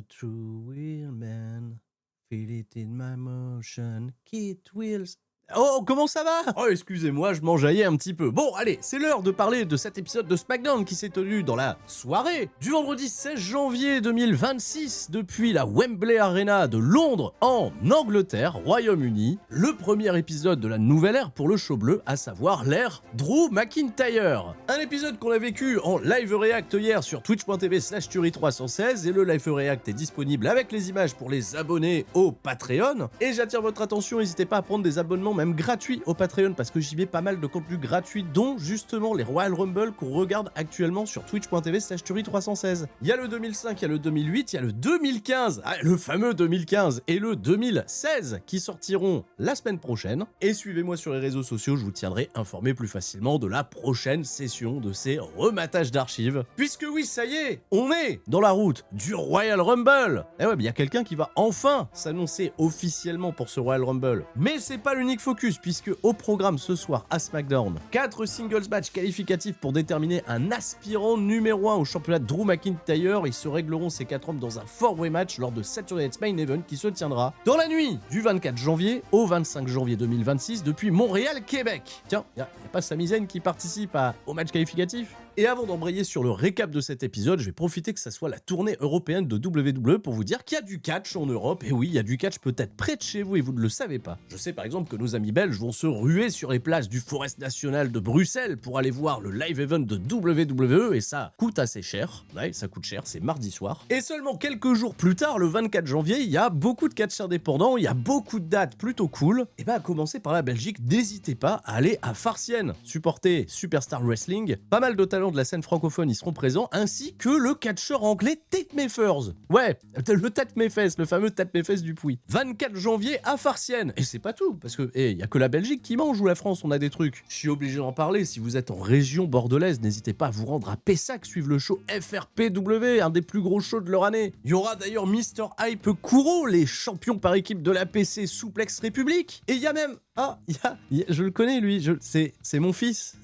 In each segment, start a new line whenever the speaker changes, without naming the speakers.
true wheel man, feel it in my motion, Kit Wheels. Oh, comment ça va? Oh, excusez-moi, je m'enjaillais un petit peu. Bon, allez, c'est l'heure de parler de cet épisode de SmackDown qui s'est tenu dans la soirée du vendredi 16 janvier 2026 depuis la Wembley Arena de Londres en Angleterre, Royaume-Uni. Le premier épisode de la nouvelle ère pour le show bleu, à savoir l'ère Drew McIntyre. Un épisode qu'on a vécu en live react hier sur twitch.tv/Turi316 et le live react est disponible avec les images pour les abonnés au Patreon. Et j'attire votre attention, n'hésitez pas à prendre des abonnements même gratuit au Patreon parce que j'y mets pas mal de contenu gratuit dont justement les Royal Rumble qu'on regarde actuellement sur twitch.tv/Turi316. Il y a le 2005, il y a le 2008, il y a le 2015, le fameux 2015 et le 2016 qui sortiront la semaine prochaine. Et suivez-moi sur les réseaux sociaux, je vous tiendrai informé plus facilement de la prochaine session de ces rematages d'archives. Puisque oui, ça y est, on est dans la route du Royal Rumble. Et ouais, mais il y a quelqu'un qui va enfin s'annoncer officiellement pour ce Royal Rumble. Mais c'est pas l'unique focus, puisque au programme ce soir à SmackDown, 4 singles match qualificatifs pour déterminer un aspirant numéro 1 au championnat de Drew McIntyre. Ils se régleront ces 4 hommes dans un 4-way match lors de Saturday Night's Main Event qui se tiendra dans la nuit du 24 janvier au 25 janvier 2026 depuis Montréal, Québec. Tiens, y a pas Sami Zayn qui participe au match qualificatif? Et avant d'embrayer sur le récap de cet épisode, je vais profiter que ça soit la tournée européenne de WWE pour vous dire qu'il y a du catch en Europe. Et oui, il y a du catch peut-être près de chez vous et vous ne le savez pas. Je sais par exemple que nos amis belges vont se ruer sur les places du Forest National de Bruxelles pour aller voir le live event de WWE et ça coûte assez cher. Ouais, ça coûte cher, c'est mardi soir. Et seulement quelques jours plus tard, le 24 janvier, il y a beaucoup de catch indépendants, il y a beaucoup de dates plutôt cool. Et à commencer par la Belgique, n'hésitez pas à aller à Farciennes, supporter Superstar Wrestling. Pas mal de talents de la scène francophone y seront présents, ainsi que le catcheur anglais Tate Mayfers. Ouais, le Tate Mayfes, le fameux Tate Mayfes du Puy. 24 janvier à Farciennes. Et c'est pas tout, parce que il y a que la Belgique qui mange ou la France, on a des trucs. Je suis obligé d'en parler, si vous êtes en région bordelaise, n'hésitez pas à vous rendre à Pessac, suivre le show FRPW, un des plus gros shows de leur année. Il y aura d'ailleurs Mr. Hype Kuro, les champions par équipe de la PC Souplex République. Et il y a même... je le connais lui, c'est mon fils,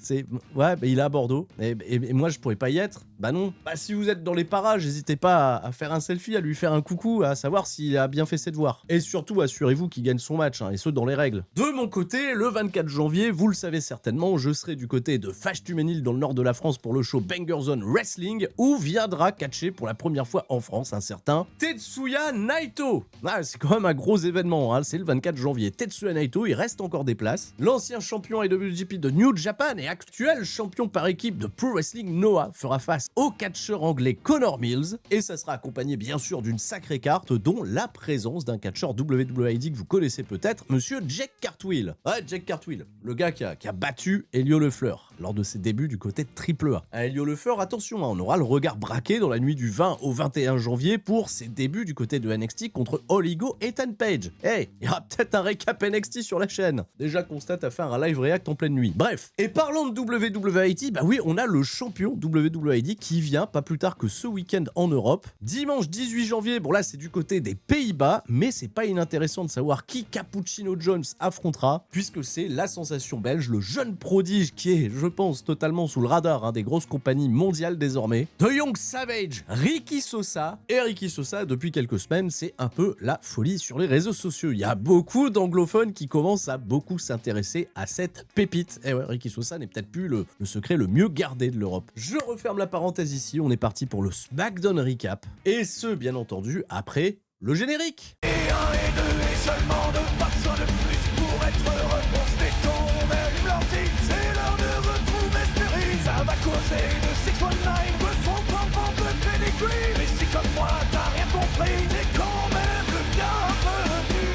ouais, il est à Bordeaux, et moi je pourrais pas y être, bah non. Bah si vous êtes dans les parages, n'hésitez pas à faire un selfie, à lui faire un coucou, à savoir s'il a bien fait ses devoirs. Et surtout, assurez-vous qu'il gagne son match, et ce dans les règles. De mon côté, le 24 janvier, vous le savez certainement, je serai du côté de Fâche-Tuménil dans le nord de la France pour le show Banger Zone Wrestling, où viendra catcher pour la première fois en France un certain Tetsuya Naito. C'est quand même un gros événement, c'est le 24 janvier. Tetsuya Naito, il reste encore des places. L'ancien champion IWGP de New Japan et actuel champion par équipe de Pro Wrestling Noah fera face au catcheur anglais Connor Mills et ça sera accompagné bien sûr d'une sacrée carte dont la présence d'un catcheur WWID que vous connaissez peut-être, monsieur Jake Cartwheel. Ouais, Jake Cartwheel, le gars qui a battu Elio Lefleur lors de ses débuts du côté de AAA. Elio Lefleur, attention, on aura le regard braqué dans la nuit du 20 au 21 janvier pour ses débuts du côté de NXT contre Oligo et Ethan Page. Il y aura peut-être un récap NXT sur la chaîne. Déjà constate à faire un live react en pleine nuit. Bref, et parlant de WWID, bah oui, on a le champion WWID qui vient pas plus tard que ce week-end en Europe. Dimanche 18 janvier, bon là c'est du côté des Pays-Bas, mais c'est pas inintéressant de savoir qui Cappuccino Jones affrontera, puisque c'est la sensation belge, le jeune prodige qui est, je pense, totalement sous le radar des grosses compagnies mondiales désormais. The Young Savage, Ricky Sosa. Et Ricky Sosa, depuis quelques semaines, c'est un peu la folie sur les réseaux sociaux. Il y a beaucoup d'anglophones qui commencent à beaucoup s'intéresser à cette pépite. Et ouais, Ricky Sosa n'est peut-être plus le secret le mieux gardé de l'Europe. Je referme la parenthèse ici, on est parti pour le SmackDown Recap. Et ce, bien entendu, après le générique.
Et un et deux et seulement deux, pas besoin de plus pour être heureux. On se détend, on allume l'ordi, c'est l'heure de retrouver Spirit. Ça va causer de 619, de son pom de pedigree. Mais si comme moi t'as rien compris, t'es quand même le bienvenu.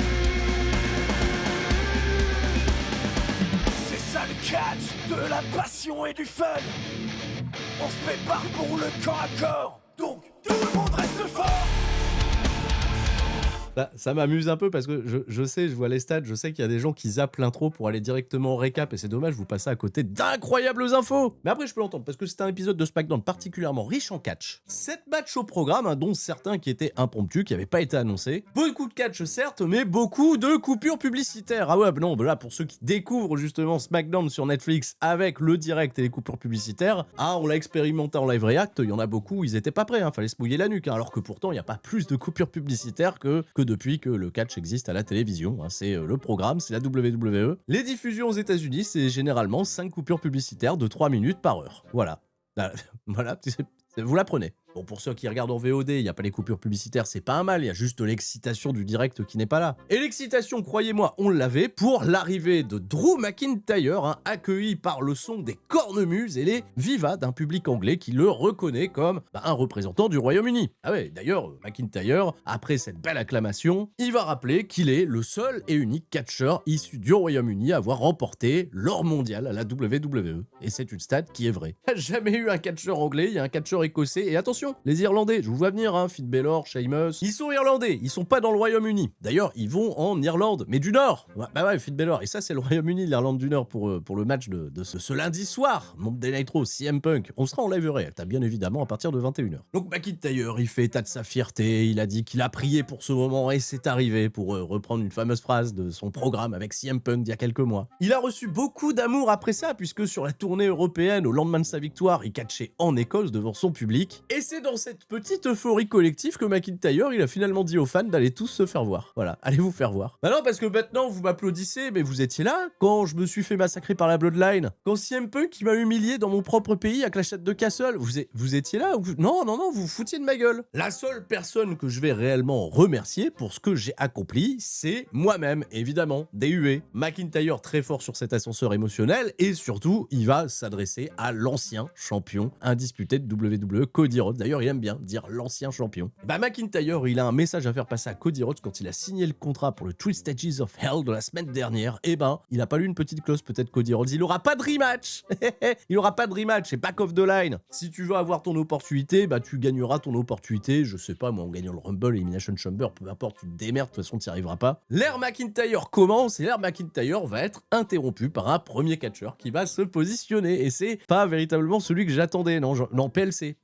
C'est ça le catch, de la passion et du fun. On se prépare pour le corps à corps, donc tout le monde reste fort.
Ça m'amuse un peu parce que je sais, je vois les stats, je sais qu'il y a des gens qui zappent l'intro pour aller directement au récap et c'est dommage, vous passez à côté d'incroyables infos. Mais après, je peux l'entendre parce que c'était un épisode de SmackDown particulièrement riche en catch. 7 matchs au programme, hein, dont certains qui étaient impromptus, qui n'avaient pas été annoncés. Beaucoup de catch, certes, mais beaucoup de coupures publicitaires. Ah ouais, non, là, pour ceux qui découvrent justement SmackDown sur Netflix avec le direct et les coupures publicitaires, ah, on l'a expérimenté en live react, il y en a beaucoup, ils étaient pas prêts, hein, fallait se mouiller la nuque, hein, alors que pourtant, il n'y a pas plus de coupures publicitaires que depuis que le catch existe à la télévision. Hein. C'est le programme, c'est la WWE. Les diffusions aux États-Unis, c'est généralement 5 coupures publicitaires de 3 minutes par heure. Voilà. Voilà, vous l'apprenez. Bon, pour ceux qui regardent en VOD, il n'y a pas les coupures publicitaires, c'est pas un mal, il y a juste l'excitation du direct qui n'est pas là. Et l'excitation, croyez-moi, on l'avait pour l'arrivée de Drew McIntyre, hein, accueilli par le son des cornemuses et les vivas d'un public anglais qui le reconnaît comme un représentant du Royaume-Uni. Ah ouais, d'ailleurs, McIntyre, après cette belle acclamation, il va rappeler qu'il est le seul et unique catcheur issu du Royaume-Uni à avoir remporté l'or mondial à la WWE. Et c'est une stat qui est vraie. Il n'y a jamais eu un catcheur anglais, il y a un catcheur écossais, et attention, les Irlandais, je vous vois venir, hein, Finn Balor, Sheamus, ils sont Irlandais, ils sont pas dans le Royaume-Uni. D'ailleurs, ils vont en Irlande, mais du Nord. Bah ouais, Finn Balor, et ça c'est le Royaume-Uni, l'Irlande du Nord pour le match de ce lundi soir, Monday Night Raw, CM Punk. On sera en live react, bien évidemment, à partir de 21h. Donc McIntyre, il fait état de sa fierté, il a dit qu'il a prié pour ce moment, et c'est arrivé, pour reprendre une fameuse phrase de son programme avec CM Punk d'il y a quelques mois. Il a reçu beaucoup d'amour après ça, puisque sur la tournée européenne, au lendemain de sa victoire, il catchait en Écosse devant son public, et c'est dans cette petite euphorie collective que McIntyre, il a finalement dit aux fans d'aller tous se faire voir. Voilà, allez vous faire voir. Bah non, parce que maintenant, vous m'applaudissez, mais vous étiez là quand je me suis fait massacrer par la Bloodline, quand CM Punk qui m'a humilié dans mon propre pays à Clash de Castle, vous étiez là Non, vous vous foutiez de ma gueule. La seule personne que je vais réellement remercier pour ce que j'ai accompli, c'est moi-même, évidemment, DUE. McIntyre très fort sur cet ascenseur émotionnel, et surtout, il va s'adresser à l'ancien champion indisputé de WWE, Cody Rhodes. D'ailleurs, il aime bien dire l'ancien champion. Bah McIntyre, il a un message à faire passer à Cody Rhodes quand il a signé le contrat pour le 3 Stages of Hell de la semaine dernière. Et ben, il a pas lu une petite clause peut-être Cody Rhodes, il aura pas de rematch. Il aura pas de rematch, c'est back of the line. Si tu veux avoir ton opportunité, bah tu gagneras ton opportunité, je sais pas moi, en gagnant le Rumble, Elimination Chamber, peu importe, tu te démerdes, de toute façon tu n'y arriveras pas. L'ère McIntyre commence et l'ère McIntyre va être interrompue par un premier catcheur qui va se positionner et c'est pas véritablement celui que j'attendais. Non, PLC,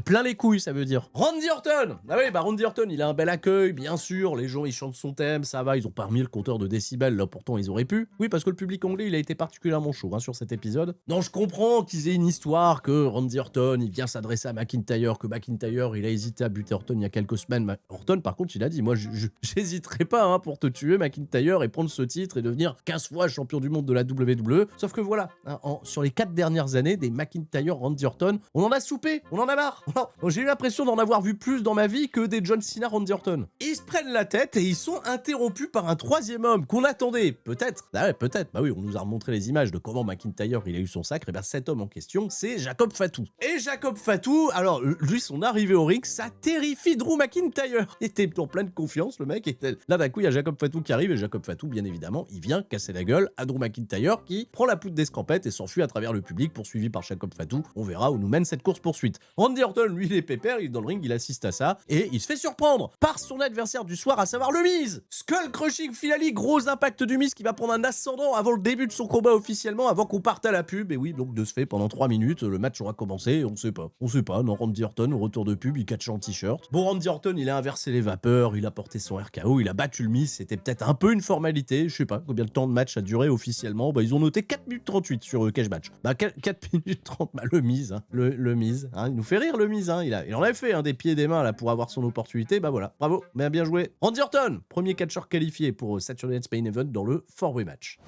plein les couilles ça veut dire. Randy Orton. Ah oui, bah Randy Orton, il a un bel accueil, bien sûr, les gens ils chantent son thème, ça va, ils ont pas remis le compteur de décibels, là pourtant ils auraient pu. Oui, parce que le public anglais, il a été particulièrement chaud hein, sur cet épisode. Non, je comprends qu'ils aient une histoire, que Randy Orton, il vient s'adresser à McIntyre, que McIntyre, il a hésité à buter Orton il y a quelques semaines. Orton, par contre, il a dit, moi, j'hésiterai pas hein, pour te tuer, McIntyre, et prendre ce titre et devenir 15 fois champion du monde de la WWE. Sauf que voilà, hein, sur les 4 dernières années, des McIntyre, Randy Orton, on en a soupé, on en a marre. J'ai eu l'impression d'en avoir vu plus dans ma vie que des John Cena, Randy Orton. Ils se prennent la tête et ils sont interrompus par un troisième homme qu'on attendait, peut-être. Ah ouais, peut-être. Bah oui, on nous a remontré les images de comment McIntyre, il a eu son sacre. Et bien cet homme en question, c'est Jacob Fatu. Et Jacob Fatu, alors lui, son arrivée au ring, ça terrifie Drew McIntyre. Il était en pleine confiance, le mec. Était... Là, d'un coup, il y a Jacob Fatu qui arrive et Jacob Fatu, bien évidemment, il vient casser la gueule à Drew McIntyre qui prend la poudre d'escampette et s'enfuit à travers le public poursuivi par Jacob Fatu. On verra où nous mène cette course-poursuite. Randy Orton, lui, il est pépère, il est dans le ring, il assiste à ça et il se fait surprendre par son adversaire du soir, à savoir le Miz. Skull Crushing Finale, gros impact du Miz qui va prendre un ascendant avant le début de son combat officiellement, avant qu'on parte à la pub. Et oui, donc de ce fait, pendant 3 minutes, le match aura commencé, on sait pas, non, Randy Orton, au retour de pub, il catch en t-shirt. Bon, Randy Orton, il a inversé les vapeurs, il a porté son RKO, il a battu le Miz, c'était peut-être un peu une formalité, je sais pas combien de temps de match a duré officiellement, bah ils ont noté 4 minutes 38 sur Cage Match. Bah 4 minutes 30, bah le Miz, hein, le Miz, hein, il nous fait rire le Miz, hein, il en avait fait des pieds et des mains là pour avoir son opportunité, bah voilà, bravo, bien joué. Randy Orton, premier catcheur qualifié pour Saturday Night's Main Event dans le 4-way match.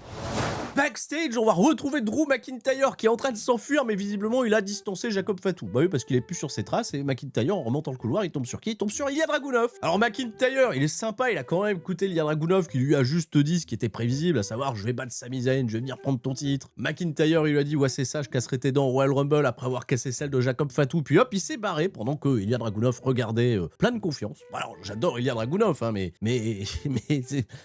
Backstage, on va retrouver Drew McIntyre qui est en train de s'enfuir, mais visiblement il a distancé Jacob Fatu. Bah oui, parce qu'il est plus sur ses traces et McIntyre, en remontant le couloir, il tombe sur qui? Il tombe sur Ilya Dragunov. Alors McIntyre, il est sympa, il a quand même écouté Ilya Dragunov qui lui a juste dit ce qui était prévisible, à savoir je vais battre Sami Zayn, je vais venir prendre ton titre. McIntyre, il lui a dit ouais c'est ça, je casserai tes dents au Royal Rumble après avoir cassé celle de Jacob Fatu, puis hop, il s'est barré pendant que Ilya Dragunov regardait plein de confiance. Bon, alors j'adore Ilya Dragunov, hein, mais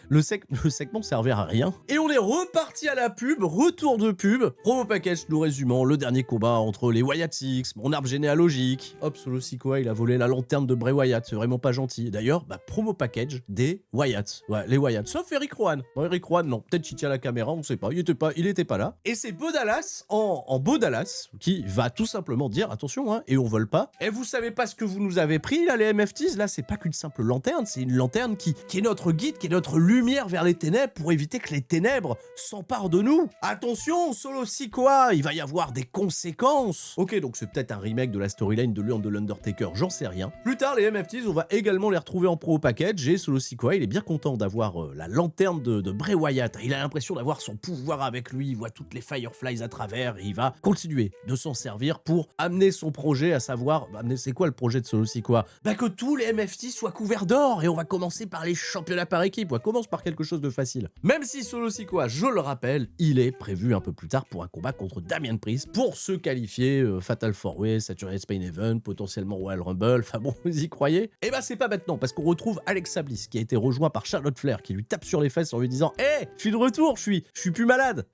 le segment servait à rien. Et on est reparti à la la pub, retour de pub, promo package nous résumant le dernier combat entre les Wyatt Six, mon arbre généalogique. Hop, Solo Sikoa, il a volé la lanterne de Bray Wyatt, c'est vraiment pas gentil. D'ailleurs, promo package des Wyatt. Ouais, les Wyatt, sauf Eric Rowan. Bon, Eric Rowan, non, peut-être qu'il tient la caméra, on sait pas, il était pas là. Et c'est Bo Dallas, en Bo Dallas, qui va tout simplement dire, attention, hein, et on vole pas. Et vous savez pas ce que vous nous avez pris, là, les MFTs, là, c'est pas qu'une simple lanterne, c'est une lanterne qui est notre guide, qui est notre lumière vers les ténèbres pour éviter que les ténèbres s'emparent de nous. Attention, Solo Sikoa, il va y avoir des conséquences. Ok, donc c'est peut-être un remake de la storyline de Leon de l'Undertaker, j'en sais rien. Plus tard, les MFTs, on va également les retrouver en pro package, et Solo Sikoa, il est bien content d'avoir la lanterne de Bray Wyatt. Il a l'impression d'avoir son pouvoir avec lui, il voit toutes les Fireflies à travers, et il va continuer de s'en servir pour amener son projet, à savoir, c'est quoi le projet de Solo Sikoa? Que tous les MFT soient couverts d'or, et on va commencer par les championnats par équipe, on commence par quelque chose de facile. Même si Solo Sikoa, je le rappelle, il est prévu un peu plus tard pour un combat contre Damian Priest, pour se qualifier Fatal 4-Way, Saturday Spain Event, potentiellement Royal Rumble, enfin bon, vous y croyez? Et c'est pas maintenant, parce qu'on retrouve Alexa Bliss, qui a été rejoint par Charlotte Flair, qui lui tape sur les fesses en lui disant « Hé, je suis de retour, je suis plus malade,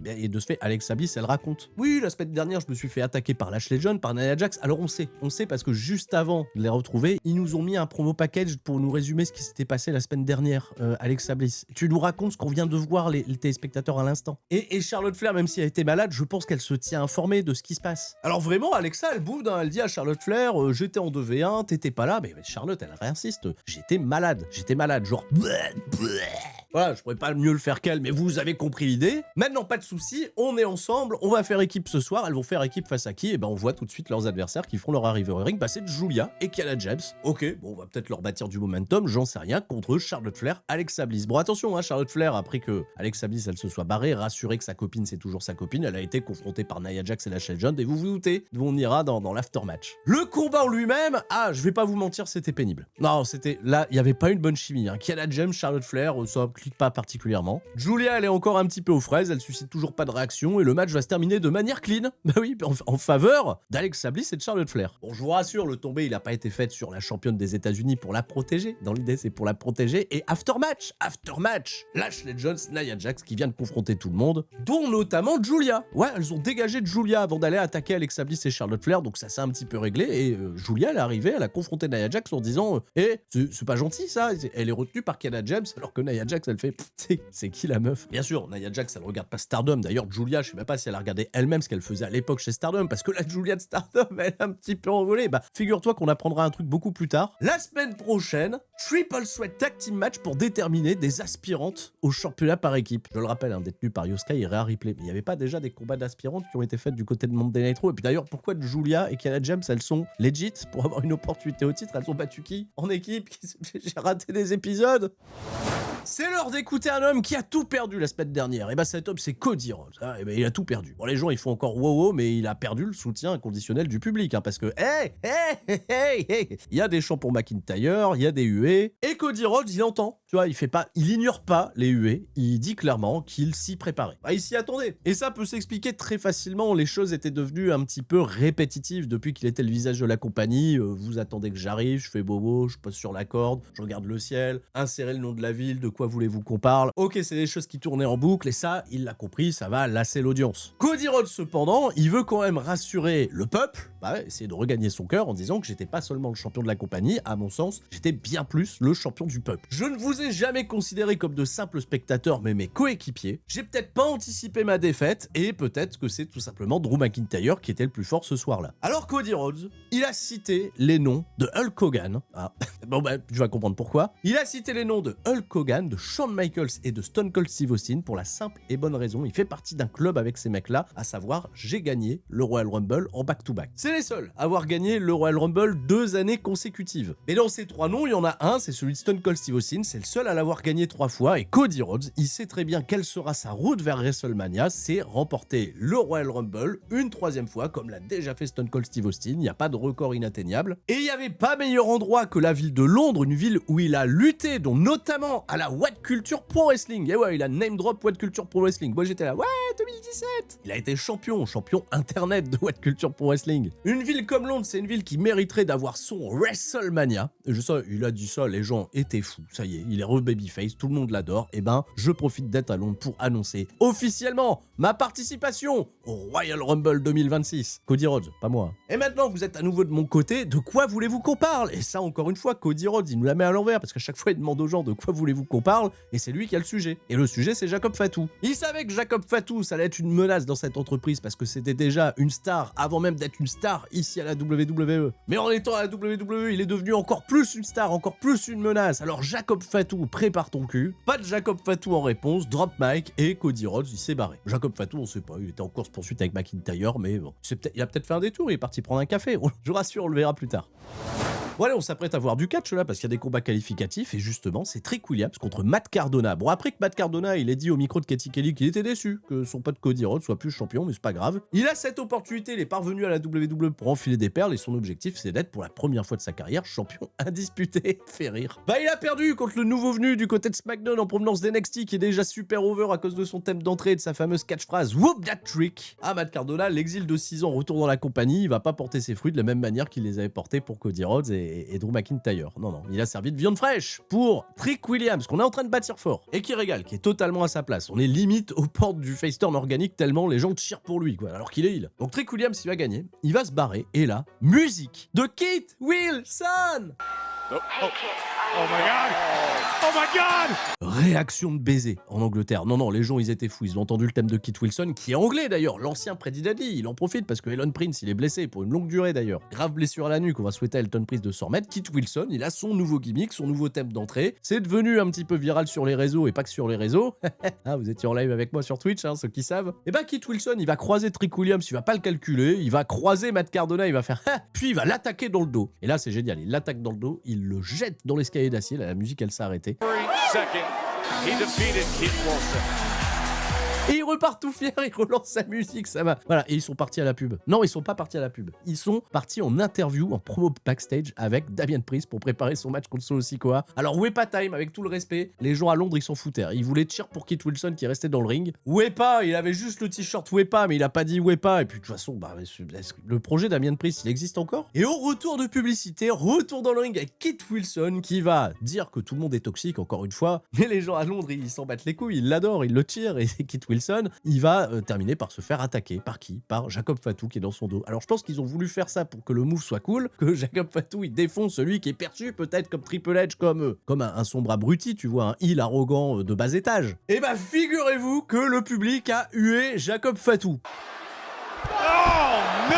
Et de ce fait, Alexa Bliss, elle raconte « Oui, la semaine dernière, je me suis fait attaquer par Lashley John, par Nia Jax. » Alors on sait parce que juste avant de les retrouver, ils nous ont mis un promo package pour nous résumer ce qui s'était passé la semaine dernière, Alexa Bliss. Tu nous racontes ce qu'on vient de voir, les téléspectateurs à l'instant. Et Charlotte Flair, même si elle était malade, je pense qu'elle se tient informée de ce qui se passe. Alors vraiment, Alexa, elle boude, hein, elle dit à Charlotte Flair, j'étais en 2v1, t'étais pas là, mais Charlotte, elle réinsiste, j'étais malade, genre... Voilà, je pourrais pas mieux le faire qu'elle, mais vous avez compris l'idée. Maintenant, pas de souci, on est ensemble, on va faire équipe ce soir. Elles vont faire équipe face à qui? Et on voit tout de suite leurs adversaires qui feront leur arrivée au ring. C'est Julia et Kiana James. Ok, bon, on va peut-être leur bâtir du momentum, j'en sais rien, contre Charlotte Flair, Alexa Bliss. Bon, attention, hein, Charlotte Flair, après que Alexa Bliss, elle se soit barrée, rassurée que sa copine, c'est toujours sa copine, elle a été confrontée par Nia Jax et Lashley John, et vous vous doutez, on ira dans l'aftermatch. Le combat en lui-même, je vais pas vous mentir, c'était pénible. Non, là, il y avait pas une bonne chimie. Hein. Kiana James, Charlotte Flair, ça clique pas particulièrement. Julia, elle est encore un petit peu aux fraises, elle suscite toujours pas de réaction, et le match va se terminer de manière clean. Oui, en faveur d'Alexa Bliss et de Charlotte Flair. Bon, je vous rassure, le tombé, il a pas été fait sur la championne des États-Unis pour la protéger. Dans l'idée, c'est pour la protéger. Et aftermatch, Lashley Jones, Nia Jax qui vient de confronter tout le monde, dont notamment Julia. Ouais, elles ont dégagé de Julia avant d'aller attaquer Alexa Bliss et Charlotte Flair, donc ça s'est un petit peu réglé. Et Julia, elle est arrivée, elle a confronté Nia Jax en disant c'est pas gentil ça. Elle est retenue par Kiana James, alors que Nia Jax, elle fait c'est qui la meuf? Bien sûr, Nia Jax, elle regarde pas Stardom. D'ailleurs, Julia, je sais même pas si elle a regardé elle-même ce qu'elle faisait à l'époque chez Stardom, parce que la Julia de Stardom, elle est un petit peu envolée. Figure-toi qu'on apprendra un truc beaucoup plus tard. La semaine prochaine, Triple Threat Tag Team Match pour déterminer des aspirantes au championnat par équipe. Je le rappelle, détenu par Yosuke et Rhea Ripley. Mais il n'y avait pas déjà des combats d'aspirantes qui ont été faits du côté de Monday Night Raw? Et puis d'ailleurs, pourquoi Julia et Kiana James, elles sont legit pour avoir une opportunité au titre? Elles ont battu qui en équipe? J'ai raté des épisodes. C'est l'heure d'écouter un homme qui a tout perdu la semaine dernière. Et cet homme, c'est Cody Rhodes. Hein, il a tout perdu. Bon, les gens, ils font encore wow, mais il a perdu le soutien inconditionnel du public. Parce que, il y a des chants pour McIntyre, il y a des huées. Et Cody Rhodes, il entend. Tu vois, il ignore pas les huées. Il dit clairement qu'il s'y préparait. Il s'y attendait. Et ça peut s'expliquer très facilement. Les choses étaient devenues un petit peu répétitives depuis qu'il était le visage de la compagnie. Vous attendez que j'arrive, je fais bobo, je pose sur la corde, je regarde le ciel, insérer le nom de la ville, de quoi voulez-vous qu'on parle? Ok, c'est des choses qui tournaient en boucle et ça, il l'a compris, ça va lasser l'audience. Cody Rhodes, cependant, il veut quand même rassurer le peuple, essayer de regagner son cœur en disant que j'étais pas seulement le champion de la compagnie, à mon sens, j'étais bien plus le champion du peuple. Je ne vous ai jamais considéré comme de simples spectateurs, mais mes coéquipiers. J'ai peut-être pas anticipé ma défaite et peut-être que c'est tout simplement Drew McIntyre qui était le plus fort ce soir-là. Alors Cody Rhodes, il a cité les noms de Hulk Hogan. Tu vas comprendre pourquoi. Il a cité les noms de Hulk Hogan, de Shawn Michaels et de Stone Cold Steve Austin pour la simple et bonne raison, il fait partie d'un club avec ces mecs-là, à savoir, j'ai gagné le Royal Rumble en back-to-back. C'est les seuls à avoir gagné le Royal Rumble 2 années consécutives. Et dans ces 3 noms, il y en a un, c'est celui de Stone Cold Steve Austin, c'est le seul à l'avoir gagné 3 fois, et Cody Rhodes, il sait très bien quelle sera sa route vers WrestleMania, c'est remporter le Royal Rumble une 3e fois, comme l'a déjà fait Stone Cold Steve Austin, il n'y a pas de record inatteignable. Et il n'y avait pas meilleur endroit que la ville de Londres, une ville où il a lutté, dont notamment à la What Culture Pro Wrestling. Et ouais, il a name drop What Culture Pro Wrestling. Moi j'étais là, ouais, 2017. Il a été champion internet de What Culture Pro Wrestling. Une ville comme Londres, c'est une ville qui mériterait d'avoir son WrestleMania. Et je sais, il a dit ça, les gens étaient fous. Ça y est, il est re-babyface, tout le monde l'adore. Et ben, je profite d'être à Londres pour annoncer officiellement ma participation au Royal Rumble 2026. Cody Rhodes, pas moi. Et maintenant que vous êtes à nouveau de mon côté, de quoi voulez-vous qu'on parle? Et ça, encore une fois, Cody Rhodes, il nous la met à l'envers, parce qu'à chaque fois, il demande aux gens de quoi voulez-vous qu'on parle, et c'est lui qui a le sujet. Et le sujet, c'est Jacob Fatu. Il savait que Jacob Fatu, ça allait être une menace dans cette entreprise, parce que c'était déjà une star, avant même d'être une star ici à la WWE. Mais en étant à la WWE, il est devenu encore plus une star, encore plus une menace. Alors Jacob Fatu, prépare ton cul. Pas de Jacob Fatu en réponse, drop mic, et Cody Rhodes, il s'est barré. Jacob Fatu, on sait pas, il était en course-poursuite avec McIntyre, mais bon, il a peut-être fait un détour, il est parti prendre un café. Je vous rassure, on le verra plus tard. Bon allez, on s'apprête à voir du catch là, parce qu'il y a des combats qualificatifs, et justement, c'est Trick Williams contre Matt Cardona. Bon, après que Matt Cardona, il ait dit au micro de Katy Kelly qu'il était déçu que son pote Cody Rhodes soit plus champion, mais c'est pas grave. Il a cette opportunité, il est parvenu à la WWE pour enfiler des perles, et son objectif, c'est d'être pour la première fois de sa carrière champion indisputé. Fait rire. Bah, il a perdu contre le nouveau venu du côté de SmackDown en provenance d'NXT, qui est déjà super over à cause de son thème d'entrée et de sa fameuse catchphrase Whoop that trick. Ah, Matt Cardona, l'exil de 6 ans, retour dans la compagnie, il va pas porter ses fruits de la même manière qu'il les avait portés pour Cody Rhodes et Drew McIntyre. Non, il a servi de viande fraîche pour Trick Williams, qu'on est en train de bâtir fort, et qui régale, qui est totalement à sa place. On est limite aux portes du face turn organique tellement les gens cheerent pour lui, quoi, alors qu'il est heal. Donc Trick Williams, il va gagner, il va se barrer, et là, musique de Kit Wilson.
Oh my god! Oh my god!
Réaction de baiser en Angleterre. Non, les gens, ils étaient fous. Ils ont entendu le thème de Kit Wilson, qui est anglais d'ailleurs, l'ancien Pretty Deadly. Il en profite parce que Elton Prince, il est blessé pour une longue durée d'ailleurs. Grave blessure à la nuque, on va souhaiter à Elton Prince de s'en remettre. Kit Wilson, il a son nouveau gimmick, son nouveau thème d'entrée. C'est devenu un petit peu viral sur les réseaux et pas que sur les réseaux. Ah, vous étiez en live avec moi sur Twitch, hein, ceux qui savent. Et bah, Kit Wilson, il va croiser Trick Williams, il va pas le calculer. Il va croiser Matt Cardona, il va faire puis il va l'attaquer dans le dos. Et là, c'est génial. Il l'attaque dans le dos, il le jette dans l'escalier d'acier. Là, la musique, elle s'est arrêtée.
He defeated Keith Wilson.
Et il repart tout fier, il relance sa musique, ça va. Voilà, et ils sont partis à la pub. Non, ils sont pas partis à la pub. Ils sont partis en interview, en promo backstage avec Damien Priest pour préparer son match contre Solo Sikoa. Alors, Wepa Time, avec tout le respect, les gens à Londres, ils s'en foutaient. Ils voulaient cheer pour Kit Wilson qui restait dans le ring. Wepa, il avait juste le t-shirt Wepa, mais il a pas dit Wepa. Et puis, de toute façon, le projet Damien Priest, il existe encore. Et au retour de publicité, retour dans le ring avec Kit Wilson qui va dire que tout le monde est toxique, encore une fois. Mais les gens à Londres, ils s'en battent les couilles, ils l'adorent, ils le tirent. Et Kit Wilson, il va terminer par se faire attaquer. Par qui? Par Jacob Fatu qui est dans son dos. Alors je pense qu'ils ont voulu faire ça pour que le move soit cool, que Jacob Fatu il défonce celui qui est perçu peut-être comme Triple H, comme un sombre abruti, tu vois, un heel arrogant de bas étage. Et bah figurez-vous que le public a hué Jacob Fatu.
Oh no!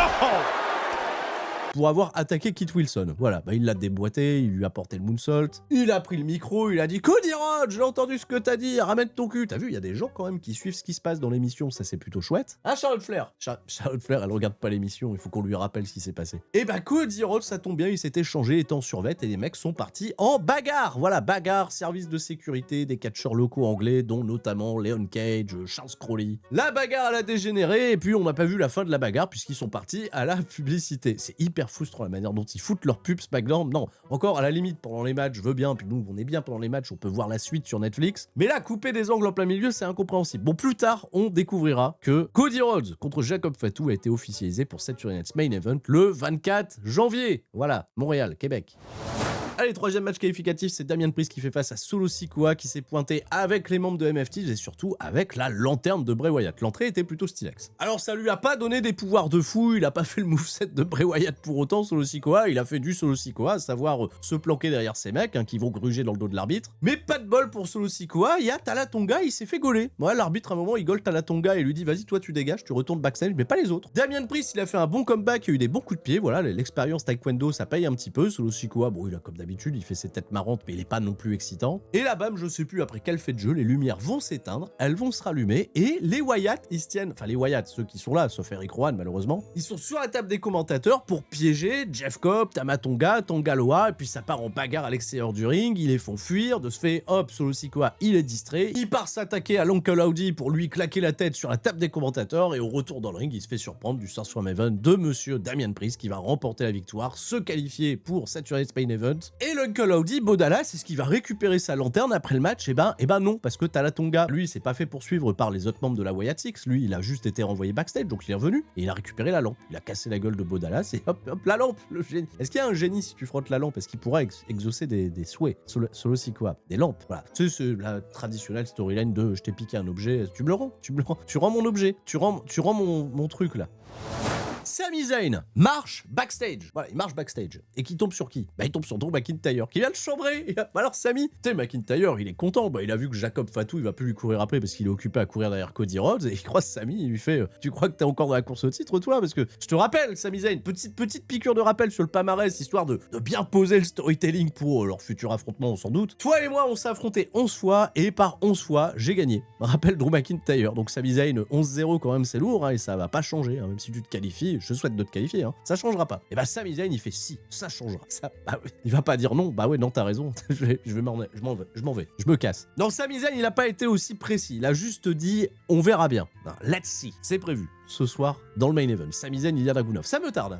Pour avoir attaqué Kit Wilson. Voilà, bah il l'a déboîté, il lui a porté le moonsault, il a pris le micro, il a dit « Cody Rhodes, j'ai entendu ce que t'as dit, ramène ton cul !» T'as vu, il y a des gens quand même qui suivent ce qui se passe dans l'émission, ça c'est plutôt chouette. Ah, Charlotte Flair Charlotte Flair, elle regarde pas l'émission, il faut qu'on lui rappelle ce qui s'est passé. Et bah Cody Rhodes, ça tombe bien, il s'est échangé, étant survêt, et les mecs sont partis en bagarre. Voilà, bagarre, service de sécurité, des catcheurs locaux anglais, dont notamment Leon Cage, Charles Crowley. La bagarre, elle a dégénéré, et puis on n'a pas vu la fin de la bagarre, puisqu'ils sont partis à la publicité. C'est hyper frustrant la manière dont ils foutent leur pub SmackDown. Non, encore à la limite pendant les matchs, je veux bien, puis nous on est bien pendant les matchs, on peut voir la suite sur Netflix. Mais là, couper des angles en plein milieu, c'est incompréhensible. Bon, plus tard, on découvrira que Cody Rhodes contre Jacob Fatu a été officialisé pour Saturday Night's Main Event le 24 janvier. Voilà, Montréal, Québec. Allez, troisième match qualificatif, c'est Damien Priest qui fait face à Solo Sikoa qui s'est pointé avec les membres de MFT et surtout avec la lanterne de Bray Wyatt. L'entrée était plutôt stylax. Alors ça lui a pas donné des pouvoirs de fou, il a pas fait le moveset de Bray Wyatt pour autant, Solo Sikoa, il a fait du Solo Sikoa, à savoir se planquer derrière ces mecs qui vont gruger dans le dos de l'arbitre. Mais pas de bol pour Solo Sikoa, il y a Talatonga, il s'est fait gauler. Ouais, l'arbitre à un moment il gole Talatonga et lui dit vas-y toi tu dégages, tu retournes backstage, mais pas les autres. Damien Priest il a fait un bon comeback, il a eu des bons coups de pied, voilà, l'expérience taekwondo ça paye un petit peu. Solo Sikoa, bon il a comme d'habitude, il fait ses têtes marrantes mais il est pas non plus excitant. Et là bam, je sais plus après quel fait de jeu, les lumières vont s'éteindre, elles vont se rallumer et les Wyatt ils se tiennent, enfin les Wyatt, ceux qui sont là, sauf Eric Rowan malheureusement, ils sont sur la table des commentateurs pour piéger Jeff Cobb, Tamatonga, Tongaloa, et puis ça part en bagarre à l'extérieur du ring, ils les font fuir, de ce fait hop, Solo Sikoa il est distrait, il part s'attaquer à l'Uncle Howdy pour lui claquer la tête sur la table des commentateurs et au retour dans le ring il se fait surprendre du SummerSlam Event de monsieur Damien Priest qui va remporter la victoire, se qualifier pour Saturday Night's Main Event Et l'Uncle Howdy, Bo Dallas, est-ce qu'il va récupérer sa lanterne après le match? Eh ben non, parce que Talatonga, lui, il s'est pas fait poursuivre par les autres membres de la Wyatt Six. Lui, il a juste été renvoyé backstage, donc il est revenu et il a récupéré la lampe. Il a cassé la gueule de Bo Dallas et hop, la lampe, le génie. Est-ce qu'il y a un génie si tu frottes la lampe? Est-ce qu'il pourra exaucer des souhaits? Solo si quoi? Des lampes, voilà. Tu sais, c'est la traditionnelle storyline de je t'ai piqué un objet, tu me le rends, tu rends mon objet, tu rends mon truc là. Sami Zayn marche backstage. Voilà, il marche backstage. Et qui tombe sur qui? Bah, il tombe sur Drew McIntyre, qui vient le chambrer. Alors, Sami, tu sais, McIntyre, il est content. Bah, il a vu que Jacob Fatou, il va plus lui courir après parce qu'il est occupé à courir derrière Cody Rhodes. Et il croise Sami, il lui fait tu crois que t'es encore dans la course au titre, toi? Parce que je te rappelle, Sami Zayn, petite piqûre de rappel sur le palmarès, histoire de bien poser le storytelling pour leur futur affrontement, sans doute. Toi et moi, on s'est affrontés 11 fois. Et par 11 fois, j'ai gagné. Rappelle Drew McIntyre. Donc, Sami Zayn, 11-0 quand même, c'est lourd. Hein, et ça va pas changer. Hein, même si tu te qualifies, je souhaite de te qualifier. Hein. Ça changera pas. Et bah Sami Zayn il fait si, ça changera. Ça, bah ouais. Il va pas dire non, bah ouais non t'as raison, je m'en vais, je me casse. Non, Sami Zayn il a pas été aussi précis, il a juste dit on verra bien. Non, let's see, c'est prévu. Ce soir dans le main event. Sami Zayn, Ilya Dragunov. Ça me tarde.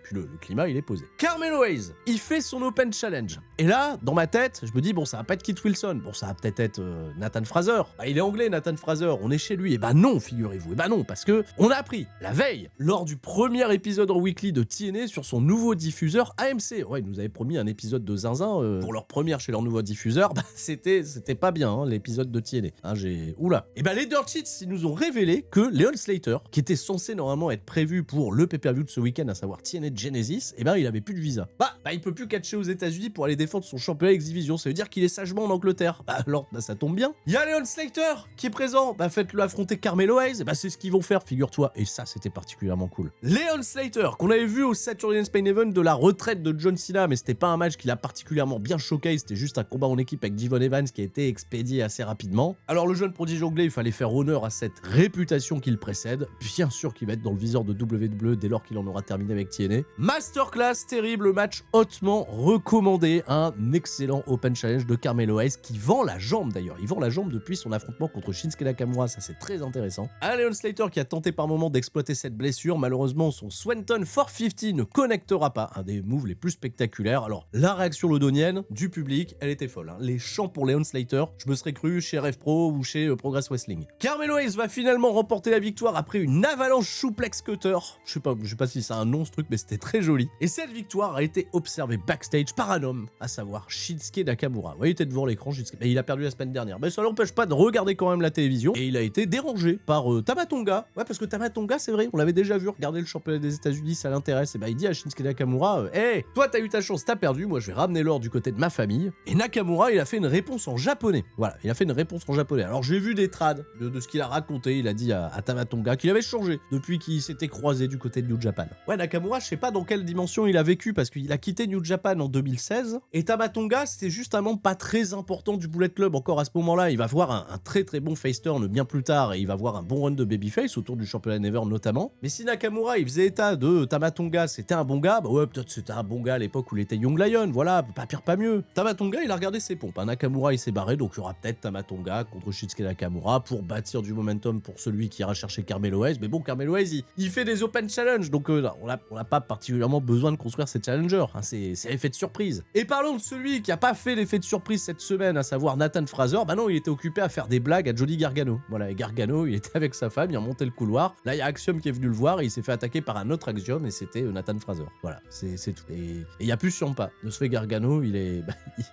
Puis le climat, il est posé. Carmelo Hayes, il fait son Open Challenge. Et là, dans ma tête, je me dis, bon, ça va pas être Kit Wilson. Bon, ça va peut-être être Nathan Fraser. Bah, il est anglais, Nathan Fraser. On est chez lui. Et bah non, figurez-vous. Et bah non, parce que on a appris la veille, lors du premier épisode en weekly de TNA sur son nouveau diffuseur AMC. Ouais, ils nous avaient promis un épisode de zinzin pour leur première chez leur nouveau diffuseur. Bah, c'était pas bien, hein, l'épisode de TNA. Hein, oula. Et bah, les Dirt Sheets, ils nous ont révélé que Leon Slater, qui était censé normalement être prévu pour le pay-per-view de ce week-end, à savoir TNA Genesis, et ben il avait plus de visa. Bah il peut plus catcher aux États-Unis pour aller défendre son championnat X-Division. Ça veut dire qu'il est sagement en Angleterre. Bah alors, bah, ça tombe bien. Il y a Leon Slater qui est présent. Bah faites-le affronter Carmelo Hayes. Et bah c'est ce qu'ils vont faire, figure-toi. Et ça, c'était particulièrement cool. Leon Slater, qu'on avait vu au Saturday Night's Main Event de la retraite de John Cena, mais c'était pas un match qui l'a particulièrement bien choqué. C'était juste un combat en équipe avec Devon Evans qui a été expédié assez rapidement. Alors le jeune prodige anglais, il fallait faire honneur à cette réputation qu'il précède. Bien sûr qu'il va être dans le viseur de WWE dès lors qu'il en aura terminé avec TNA. Masterclass, terrible match hautement recommandé. Un excellent Open Challenge de Carmelo Hayes qui vend la jambe d'ailleurs. Il vend la jambe depuis son affrontement contre Shinsuke Nakamura. Ça, c'est très intéressant. Un Leon Slater qui a tenté par moment d'exploiter cette blessure. Malheureusement, son Swanton 450 ne connectera pas. Un des moves les plus spectaculaires. Alors, la réaction londonienne du public, elle était folle. Hein. Les chants pour Leon Slater, je me serais cru chez Rev Pro ou chez Progress Wrestling. Carmelo Hayes va finalement remporter la victoire après une avalanche suplex cutter. Je sais pas si c'est un nom ce truc, mais c'était très joli. Et cette victoire a été observée backstage par un homme, à savoir Shinsuke Nakamura. Vous voyez, il était devant l'écran, Shinsuke. Et il a perdu la semaine dernière. Mais ça l'empêche pas de regarder quand même la télévision. Et il a été dérangé par Tama Tonga. Ouais, parce que Tama Tonga, c'est vrai, on l'avait déjà vu regarder le championnat des États-Unis, ça l'intéresse. Et bah, il dit à Shinsuke Nakamura hey, toi, t'as eu ta chance, t'as perdu. Moi, je vais ramener l'or du côté de ma famille. Et Nakamura, il a fait une réponse en japonais. Voilà, il a fait une réponse en japonais. Alors, j'ai vu des trades de ce qu'il a raconté. Il a dit à Tama Tonga qu'il avait changé depuis qu'il s'était croisé du côté de New Japan. Ouais, Nakamura, je sais pas dans quelle dimension il a vécu parce qu'il a quitté New Japan en 2016 et Tama Tonga, c'était juste un membre pas très important du Bullet Club encore à ce moment-là. Il va voir un très très bon face turn bien plus tard et il va voir un bon run de babyface autour du championnat Never notamment. Mais si Nakamura, il faisait état de Tama Tonga, c'était un bon gars, bah ouais, peut-être c'était un bon gars à l'époque où il était Young Lion, voilà, pas pire, pas mieux. Tama Tonga, il a regardé ses pompes. Hein. Nakamura, il s'est barré, donc il y aura peut-être Tama Tonga contre Shinsuke Nakamura pour bâtir du momentum pour celui qui ira chercher Carmelo Hayes. Mais bon, Carmelo Hayes, il fait des Open Challenge, donc on n'a pas particulièrement besoin de construire ces challengers, hein, c'est l'effet de surprise. Et parlons de celui qui a pas fait l'effet de surprise cette semaine, à savoir Nathan Fraser. Bah non, il était occupé à faire des blagues à Johnny Gargano. Voilà, et Gargano, il était avec sa femme, il a monté le couloir. Là, il y a Axiom qui est venu le voir et il s'est fait attaquer par un autre Axiom et c'était Nathan Fraser. Voilà, c'est tout. Et il y a plus Ciampa. Ne se fait Gargano, il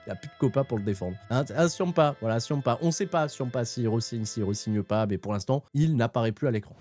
a plus de copains pour le défendre. Hein, Ciampa, voilà, Ciampa. On sait pas Ciampa s'il re-signe pas, mais pour l'instant, il n'apparaît plus à l'écran.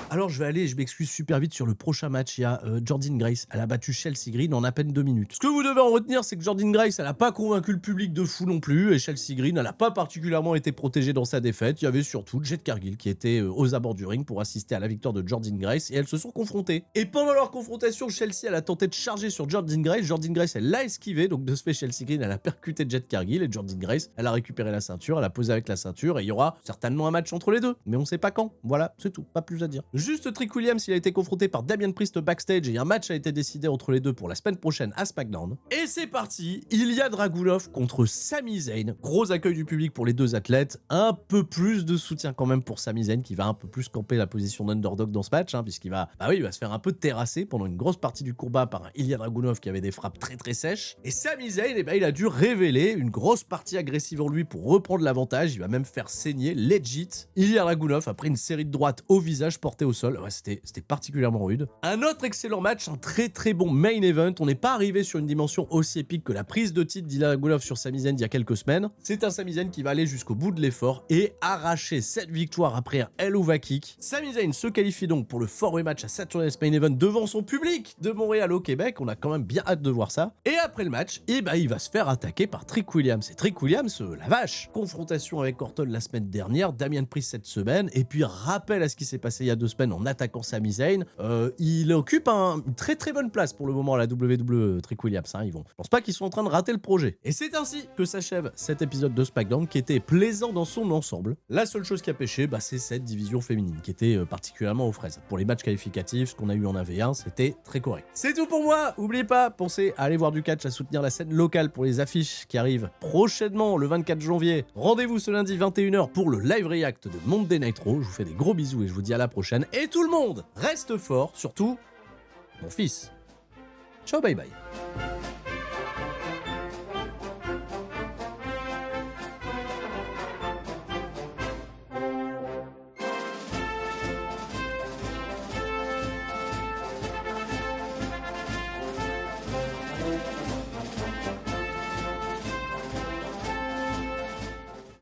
Alors je m'excuse super vite sur le prochain match. Il y a Jordynne Grace, elle a battu Chelsea Green en à peine 2 minutes. Ce que vous devez en retenir, c'est que Jordynne Grace, elle a pas convaincu le public de fou non plus, et Chelsea Green, elle a pas particulièrement été protégée dans sa défaite. Il y avait surtout Jade Cargill qui était aux abords du ring pour assister à la victoire de Jordynne Grace, et elles se sont confrontées. Et pendant leur confrontation, Chelsea, elle a tenté de charger sur Jordynne Grace. Jordynne Grace, elle l'a esquivé, donc de ce fait, Chelsea Green, elle a percuté Jade Cargill, et Jordynne Grace, elle a récupéré la ceinture, elle a posé avec la ceinture, et il y aura certainement un match entre les deux, mais on sait pas quand. Voilà, c'est tout, pas plus à dire. Juste Trick Williams, il a été confronté par Damien Priest backstage et un match a été décidé entre les deux pour la semaine prochaine à SmackDown. Et c'est parti, Ilya Dragunov contre Sami Zayn. Gros accueil du public pour les deux athlètes, un peu plus de soutien quand même pour Sami Zayn qui va un peu plus camper la position d'underdog dans ce match, puisqu'il va, il va se faire un peu terrasser pendant une grosse partie du combat par un Ilya Dragunov qui avait des frappes très très sèches. Et Sami Zayn, il a dû révéler une grosse partie agressive en lui pour reprendre l'avantage, il va même faire saigner legit Ilya Dragunov après une série de droites au visage portées au sol. Ouais, c'était particulièrement rude. Un autre excellent match, un très très bon main event. On n'est pas arrivé sur une dimension aussi épique que la prise de titre d'Ilya Dragunov sur Sami Zayn il y a quelques semaines. C'est un Sami Zayn qui va aller jusqu'au bout de l'effort et arracher cette victoire après un Hell of a Kick. Sami Zayn se qualifie donc pour le 4-way match à Saturday Night Main Event devant son public de Montréal au Québec. On a quand même bien hâte de voir ça. Et après le match, il va se faire attaquer par Trick Williams. Et Trick Williams, la vache, confrontation avec Orton la semaine dernière, Damien Priest cette semaine, et puis rappel à ce qui s'est passé il y a 2 semaines en attaquant Sami Zayn. Il occupe une très très bonne place pour le moment à la WWE, Trick Williams. Je pense pas qu'ils sont en train de rater le projet. Et c'est ainsi que s'achève cet épisode de SmackDown qui était plaisant dans son ensemble. La seule chose qui a pêché, c'est cette division féminine qui était particulièrement aux fraises. Pour les matchs qualificatifs, ce qu'on a eu en AV1, c'était très correct. C'est tout pour moi. N'oubliez pas, pensez à aller voir du catch, à soutenir la scène locale pour les affiches qui arrivent prochainement le 24 janvier. Rendez-vous ce lundi 21h pour le live react de Monday Nitro. Je vous fais des gros bisous et je vous dis à la prochaine. Et tout le monde, reste fort, surtout mon fils. Ciao, bye bye.